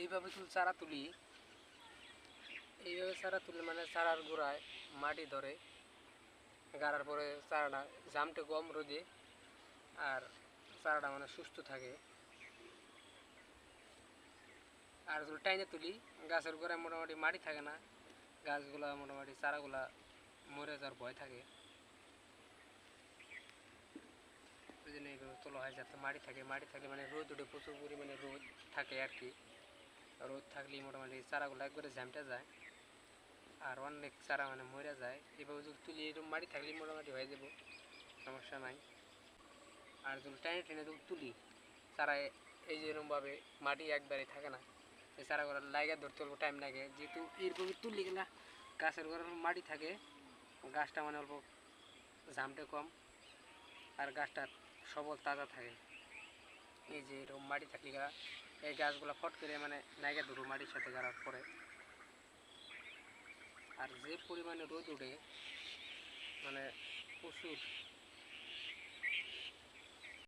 এইভাবে চারা তুলি, এইভাবে চারা তুলে মানে চারার গোড়ায় মাটি ধরে গাড়ার পরে চারাটা জামটে কম রোদে আর চারাটা মানে সুস্থ থাকে। আর যদি টাইনে তুলি গাছের গোড়ায় মোটামুটি মাটি থাকে না, গাছগুলা মোটামুটি চারাগুলা মরে যাওয়ার ভয় থাকে। ওই জন্য এইভাবে তোলা হয় যাতে মাটি থাকে, মাটি থাকলে মানে রোদ উঠে, প্রচুর পরিমাণে রোদ থাকে আর কি। রোদ থাকলেই মোটামুটি চারাগুলো একবারে ঝামটে যায় আর অনেক চারা মানে মরে যায়। এভাবে যদি তুলি এরকম মাটি থাকলেই মোটামুটি হয়ে যাব, সমস্যা নাই। আর যদি টেনে টেনে যদি তুলি চারা এই যে এরকমভাবে মাটি একবারে থাকে না, এই চারাগুলো লাইগা ধরতে অল্প টাইম লাগে। যেহেতু এরকমই তুললে গেলা গাছের ঘরে মাটি থাকে, গাছটা মানে অল্প ঝামটে কম আর গাছটা সবল তাজা থাকে। এই যে এরকম মাটি থাকলে গা এই গাছগুলো ফট করে মানে নাইগা ধরো মাটির সাথে গাড়ার পরে। আর যে পরিমাণে রোদ উঠে মানে প্রচুর